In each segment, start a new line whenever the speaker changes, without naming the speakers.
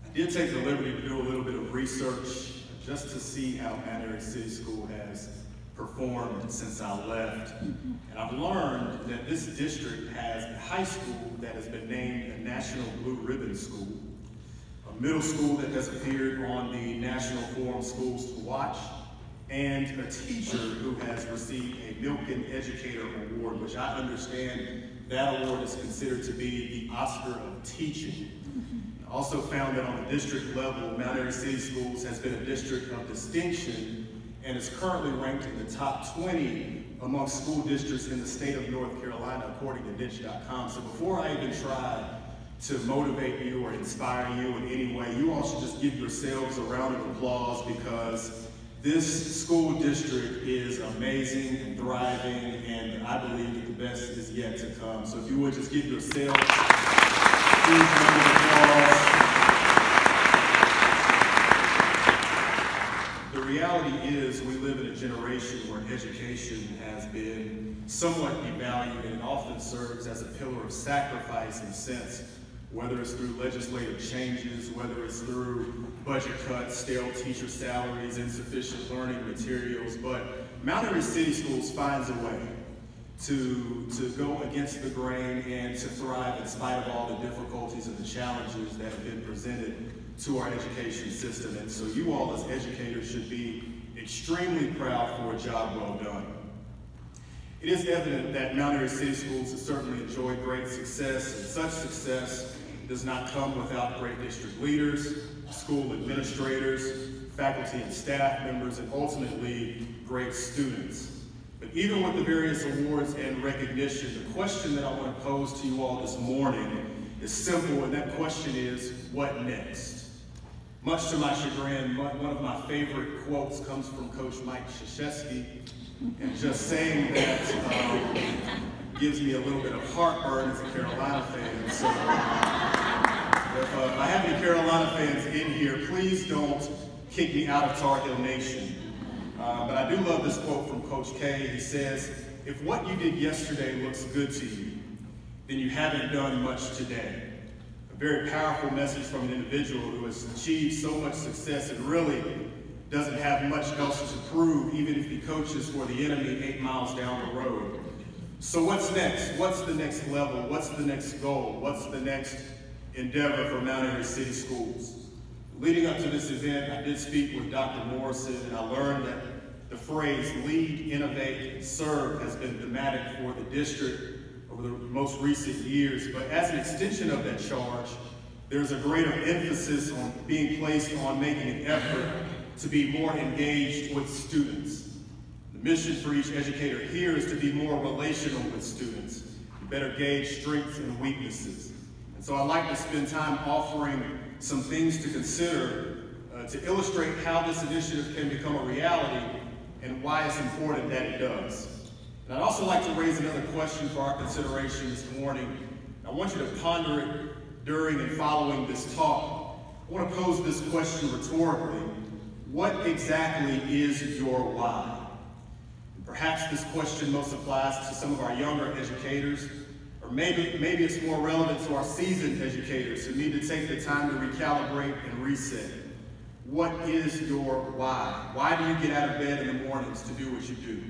I did take the liberty to do a little bit of research just to see how Mount Airy City School has performed since I left. And I've learned that this district has a high school that has been named a National Blue Ribbon School, a middle school that has appeared on the National Forum Schools to Watch, and a teacher who has received a Milken Educator Award, which I understand that award is considered to be the Oscar of teaching. I also found that on the district level, Mount Airy City Schools has been a district of distinction and is currently ranked in the top 20 among school districts in the state of North Carolina, according to niche.com. So before I even try to motivate you or inspire you in any way, you all should just give yourselves a round of applause, because this school district is amazing and thriving, and I believe that the best is yet to come. So if you would just give yourselves a huge round of applause. The reality is we live in a generation where education has been somewhat devalued, and it often serves as a pillar of sacrifice in a sense, whether it's through legislative changes, whether it's through budget cuts, stale teacher salaries, insufficient learning materials. But Mount Airy City Schools finds a way to go against the grain and to thrive in spite of all the difficulties and the challenges that have been presented to our education system. And so you all as educators should be extremely proud for a job well done. It is evident that Mount Airy City Schools has certainly enjoyed great success, and such success does not come without great district leaders, school administrators, faculty and staff members, and ultimately great students. But even with the various awards and recognition, the question that I want to pose to you all this morning is simple, and that question is, what next? Much to my chagrin, one of my favorite quotes comes from Coach Mike Krzyzewski, and just saying that gives me a little bit of heartburn as a Carolina fan. So if I have any Carolina fans in here, please don't kick me out of Tar Heel Nation. But I do love this quote from Coach K. He says, "If what you did yesterday looks good to you, then you haven't done much today." A very powerful message from an individual who has achieved so much success and really doesn't have much else to prove, even if he coaches for the enemy 8 miles down the road. So what's next? What's the next level? What's the next goal? What's the next endeavor for Mount Airy City Schools? Leading up to this event, I did speak with Dr. Morrison, and I learned that the phrase lead, innovate, serve has been thematic for the district over the most recent years. But as an extension of that charge, there's a greater emphasis on being placed on making an effort to be more engaged with students. The mission for each educator here is to be more relational with students, to better gauge strengths and weaknesses. And so I'd like to spend time offering some things to consider to illustrate how this initiative can become a reality and why it's important that it does. And I'd also like to raise another question for our consideration this morning. I want you to ponder it during and following this talk. I want to pose this question rhetorically. What exactly is your why? Perhaps this question most applies to some of our younger educators, or maybe it's more relevant to our seasoned educators who need to take the time to recalibrate and reset. What is your why? Why do you get out of bed in the mornings to do what you do?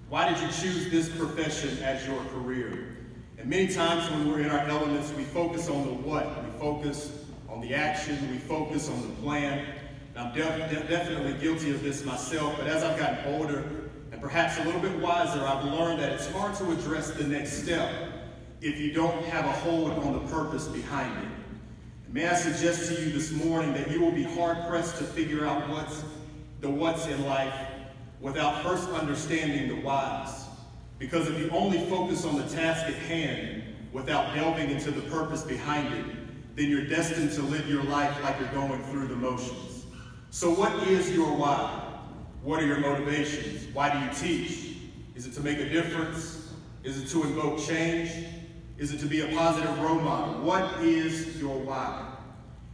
Why did you choose this profession as your career? And many times when we're in our elements, we focus on the what. We focus on the action. We focus on the plan. And I'm definitely guilty of this myself, but as I've gotten older and perhaps a little bit wiser, I've learned that it's hard to address the next step if you don't have a hold on the purpose behind it. And may I suggest to you this morning that you will be hard-pressed to figure out what's in life without first understanding the whys. Because if you only focus on the task at hand without delving into the purpose behind it, then you're destined to live your life like you're going through the motions. So what is your why? What are your motivations? Why do you teach? Is it to make a difference? Is it to invoke change? Is it to be a positive role model? What is your why?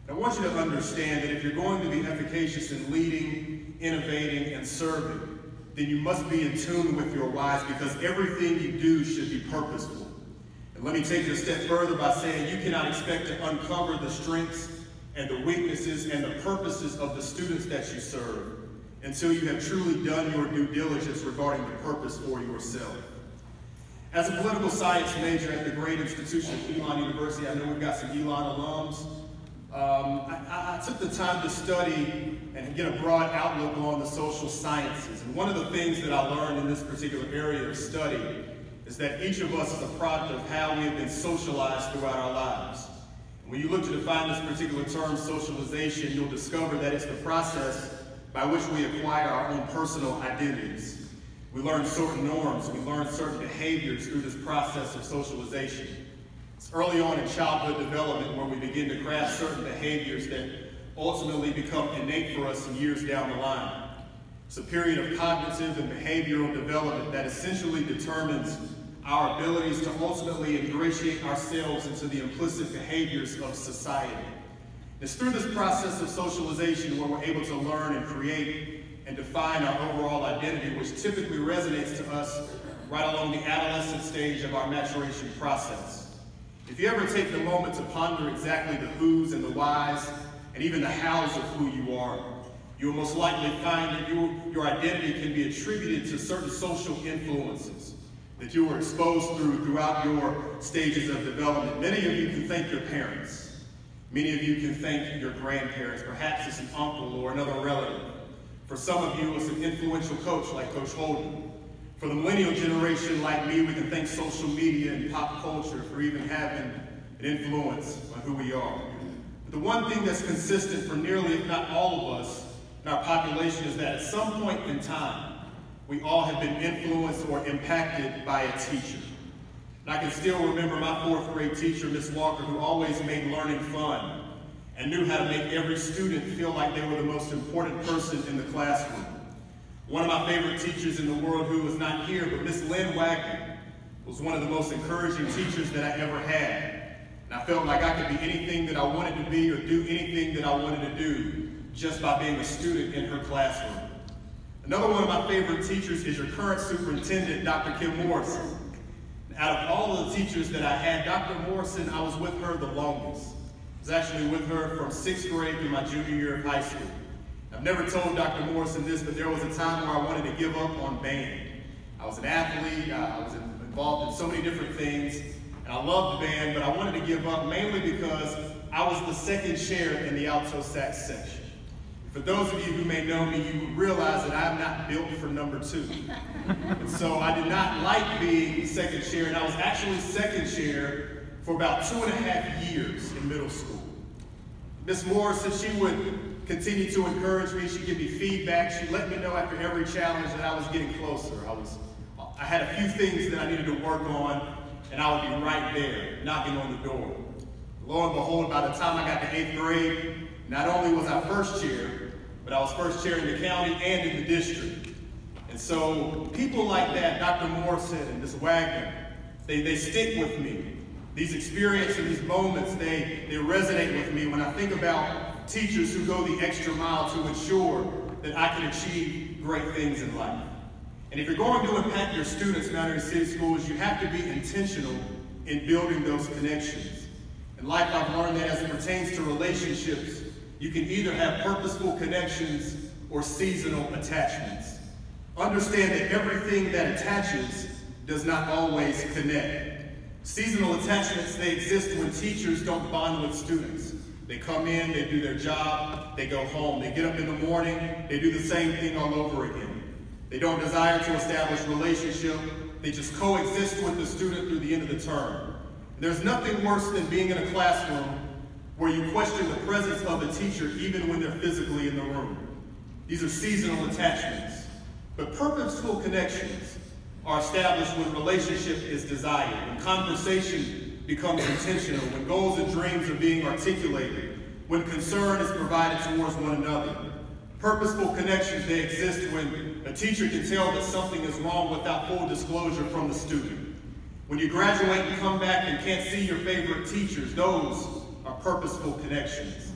I want you to understand that if you're going to be efficacious in leading, innovating, and serving, then you must be in tune with your whys, because everything you do should be purposeful. And let me take it a step further by saying you cannot expect to uncover the strengths and the weaknesses and the purposes of the students that you serve until you have truly done your due diligence regarding the purpose for yourself. As a political science major at the great institution of Elon University, I know we've got some Elon alums. I took the time to study and get a broad outlook on the social sciences. And one of the things that I learned in this particular area of study is that each of us is a product of how we have been socialized throughout our lives. And when you look to define this particular term, socialization, you'll discover that it's the process by which we acquire our own personal identities. We learn certain norms, we learn certain behaviors through this process of socialization. It's early on in childhood development where we begin to craft certain behaviors that ultimately become innate for us years down the line. It's a period of cognitive and behavioral development that essentially determines our abilities to ultimately ingratiate ourselves into the implicit behaviors of society. It's through this process of socialization where we're able to learn and create and define our overall identity, which typically resonates to us right along the adolescent stage of our maturation process. If you ever take the moment to ponder exactly the who's and the why's and even the how's of who you are, you will most likely find that your identity can be attributed to certain social influences that you were exposed throughout your stages of development. Many of you can thank your parents. Many of you can thank your grandparents. Perhaps it's an uncle or another relative. For some of you, it's an influential coach like Coach Helton. For the millennial generation like me, we can thank social media and pop culture for even having an influence on who we are. But the one thing that's consistent for nearly, if not all of us in our population is that at some point in time, we all have been influenced or impacted by a teacher. And I can still remember my 4th grade teacher, Miss Walker, who always made learning fun and knew how to make every student feel like they were the most important person in the classroom. One of my favorite teachers in the world who was not here, but Miss Lynn Wagner, was one of the most encouraging teachers that I ever had. And I felt like I could be anything that I wanted to be or do anything that I wanted to do just by being a student in her classroom. Another one of my favorite teachers is your current superintendent, Dr. Kim Morrison. Out of all of the teachers that I had, Dr. Morrison, I was with her the longest. I was actually with her from 6th grade through my junior year of high school. I've never told Dr. Morrison this, but there was a time where I wanted to give up on band. I was an athlete, I was involved in so many different things, and I loved band, but I wanted to give up mainly because I was the second chair in the alto sax section. For those of you who may know me, you realize that I'm not built for number 2. And so I did not like being second chair, and I was actually second chair for about 2.5 years in middle school. Miss Morrison, she would continue to encourage me. She'd give me feedback. She'd let me know after every challenge that I was getting closer. I had a few things that I needed to work on, and I would be right there, knocking on the door. Lo and behold, by the time I got to 8th grade, not only was I first chair, but I was first chair in the county and in the district. And so people like that, Dr. Morrison and Ms. Wagner, they stick with me. These experiences and these moments, they resonate with me when I think about teachers who go the extra mile to ensure that I can achieve great things in life. And if you're going to impact your students in Mount Airy City Schools, you have to be intentional in building those connections. In life, I've learned that as it pertains to relationships, you can either have purposeful connections or seasonal attachments. Understand that everything that attaches does not always connect. Seasonal attachments, they exist when teachers don't bond with students. They come in, they do their job, they go home. They get up in the morning, they do the same thing all over again. They don't desire to establish a relationship. They just coexist with the student through the end of the term. There's nothing worse than being in a classroom where you question the presence of a teacher even when they're physically in the room. These are seasonal attachments. But purposeful connections are established when relationship is desired, when conversation becomes intentional, when goals and dreams are being articulated, when concern is provided towards one another. Purposeful connections, they exist when a teacher can tell that something is wrong without full disclosure from the student. When you graduate and come back and can't see your favorite teachers, those are purposeful connections.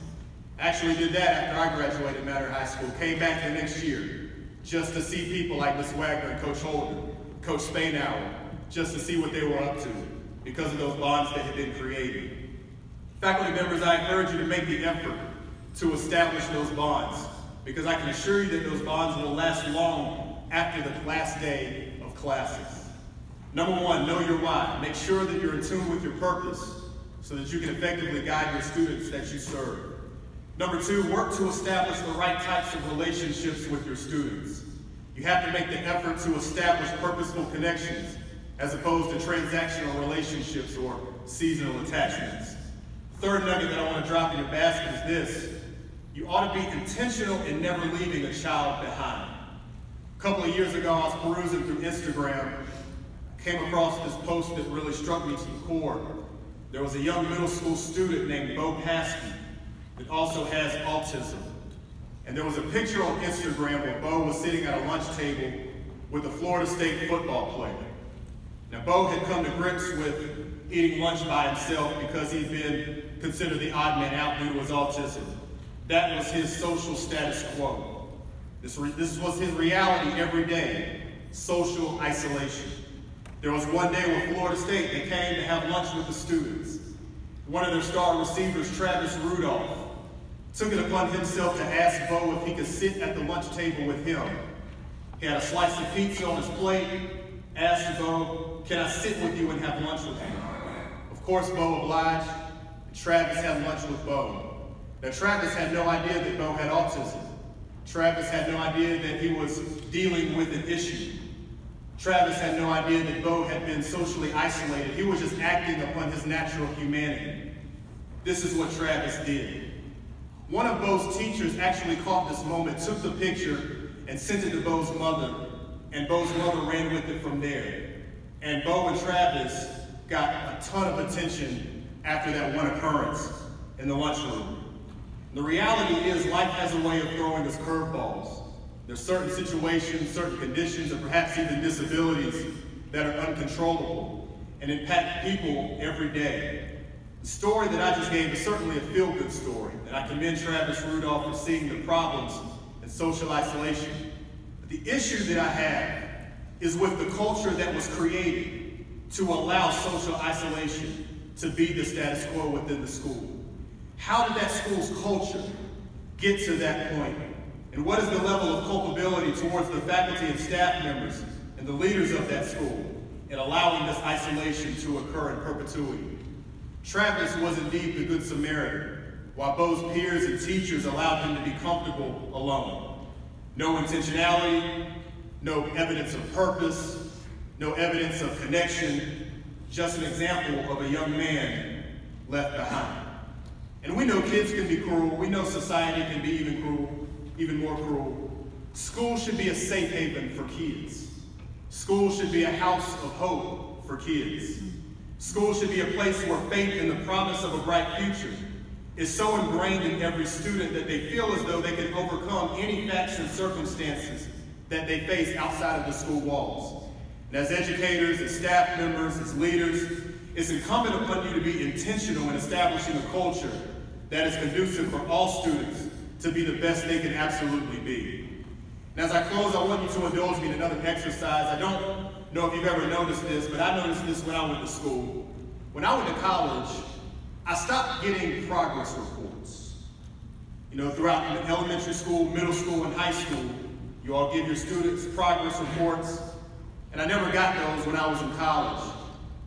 I actually did that after I graduated Mount Airy High School, came back the next year just to see people like Ms. Wagner and Coach Helton, Coach Spainauer, just to see what they were up to because of those bonds that had been created. Faculty members, I encourage you to make the effort to establish those bonds, because I can assure you that those bonds will last long after the last day of classes. Number one, know your why. Make sure that you're in tune with your purpose so that you can effectively guide your students that you serve. Number two, work to establish the right types of relationships with your students. You have to make the effort to establish purposeful connections as opposed to transactional relationships or seasonal attachments. Third nugget that I want to drop in your basket is this: you ought to be intentional in never leaving a child behind. A couple of years ago, I was perusing through Instagram, came across this post that really struck me to the core. There was a young middle school student named Bo Paskey that also has autism. And there was a picture on Instagram where Bo was sitting at a lunch table with a Florida State football player. Now, Bo had come to grips with eating lunch by himself because he'd been considered the odd man out due to his autism. That was his social status quo. This was his reality every day: social isolation. There was one day where Florida State, they came to have lunch with the students. One of their star receivers, Travis Rudolph, took it upon himself to ask Bo if he could sit at the lunch table with him. He had a slice of pizza on his plate, asked Bo, "Can I sit with you and have lunch with you?" Of course, Bo obliged, and Travis had lunch with Bo. Now, Travis had no idea that Bo had autism. Travis had no idea that he was dealing with an issue. Travis had no idea that Bo had been socially isolated. He was just acting upon his natural humanity. This is what Travis did. One of Bo's teachers actually caught this moment, took the picture, and sent it to Bo's mother, and Bo's mother ran with it from there. And Bo and Travis got a ton of attention after that one occurrence in the lunchroom. The reality is, life has a way of throwing us curveballs. There's certain situations, certain conditions, or perhaps even disabilities that are uncontrollable and impact people every day. The story that I just gave is certainly a feel-good story, and I commend Travis Rudolph for seeing the problems in social isolation. But the issue that I have is with the culture that was created to allow social isolation to be the status quo within the school. How did that school's culture get to that point? And what is the level of culpability towards the faculty and staff members and the leaders of that school in allowing this isolation to occur in perpetuity? Travis was indeed the Good Samaritan, while Bo's peers and teachers allowed him to be comfortable alone. No intentionality, no evidence of purpose, no evidence of connection, just an example of a young man left behind. And we know kids can be cruel. We know society can be even more cruel. School should be a safe haven for kids. School should be a house of hope for kids. School should be a place where faith in the promise of a bright future is so ingrained in every student that they feel as though they can overcome any facts and circumstances that they face outside of the school walls. And as educators, as staff members, as leaders, it's incumbent upon you to be intentional in establishing a culture that is conducive for all students to be the best they can absolutely be. And as I close, I want you to indulge me in another exercise. I don't know if you've ever noticed this, but I noticed this when I went to school. When I went to college, I stopped getting progress reports. You know, throughout elementary school, middle school, and high school, you all give your students progress reports, and I never got those when I was in college.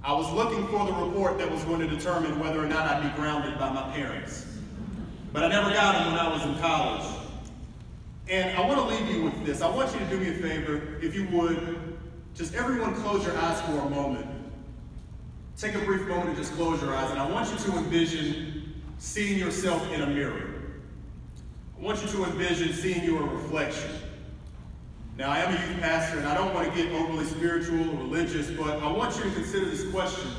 I was looking for the report that was going to determine whether or not I'd be grounded by my parents. But I never got them when I was in college. And I want to leave you with this. I want you to do me a favor, if you would, just everyone close your eyes for a moment. Take a brief moment and just close your eyes, and I want you to envision seeing yourself in a mirror. I want you to envision seeing your reflection. Now, I am a youth pastor, and I don't want to get overly spiritual or religious, but I want you to consider this question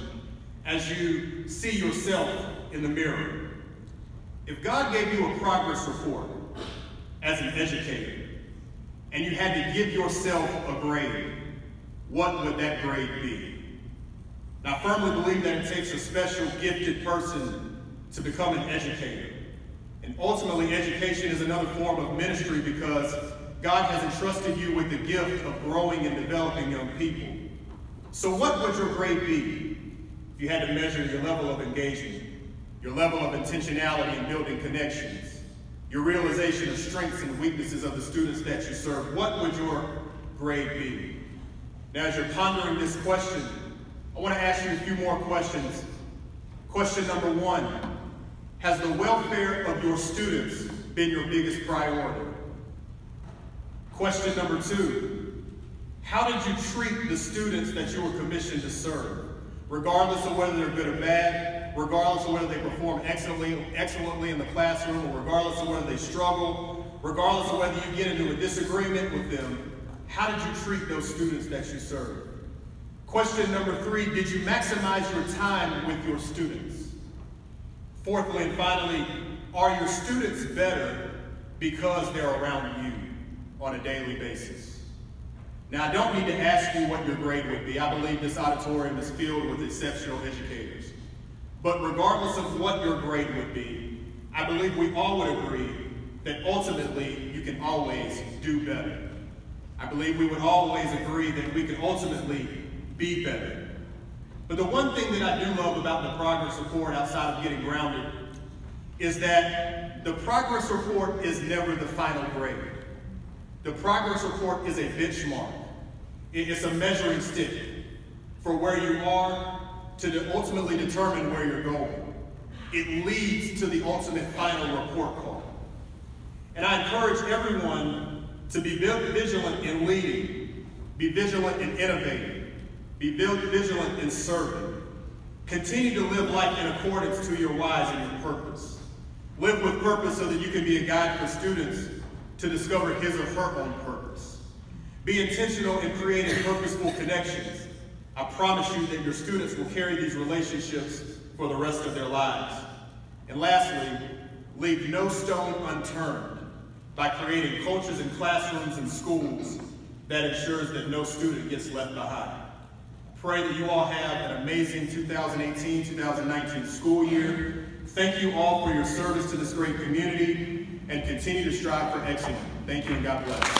as you see yourself in the mirror. If God gave you a progress report as an educator, and you had to give yourself a grade, what would that grade be? Now, I firmly believe that it takes a special, gifted person to become an educator. And ultimately, education is another form of ministry because God has entrusted you with the gift of growing and developing young people. So what would your grade be if you had to measure your level of engagement, your level of intentionality in building connections, your realization of strengths and weaknesses of the students that you serve, what would your grade be? Now, as you're pondering this question, I want to ask you a few more questions. Question number one, has the welfare of your students been your biggest priority? Question number two, how did you treat the students that you were commissioned to serve? Regardless of whether they're good or bad, regardless of whether they perform excellently in the classroom, or regardless of whether they struggle, regardless of whether you get into a disagreement with them, how did you treat those students that you serve? Question number three, did you maximize your time with your students? Fourthly and finally, are your students better because they're around you on a daily basis? Now, I don't need to ask you what your grade would be. I believe this auditorium is filled with exceptional educators. But regardless of what your grade would be, I believe we all would agree that ultimately you can always do better. I believe we would always agree that we can ultimately be better. But the one thing that I do love about the progress report, outside of getting grounded, is that the progress report is never the final grade. The progress report is a benchmark. It's a measuring stick for where you are to ultimately determine where you're going. It leads to the ultimate final report card. And I encourage everyone to be vigilant in leading, be vigilant in innovating, be vigilant in serving. Continue to live life in accordance to your whys and your purpose. Live with purpose so that you can be a guide for students to discover his or her own purpose. Be intentional in creating purposeful connections. I promise you that your students will carry these relationships for the rest of their lives. And lastly, leave no stone unturned by creating cultures in classrooms and schools that ensures that no student gets left behind. I pray that you all have an amazing 2018-2019 school year. Thank you all for your service to this great community, and continue to strive for excellence. Thank you, and God bless.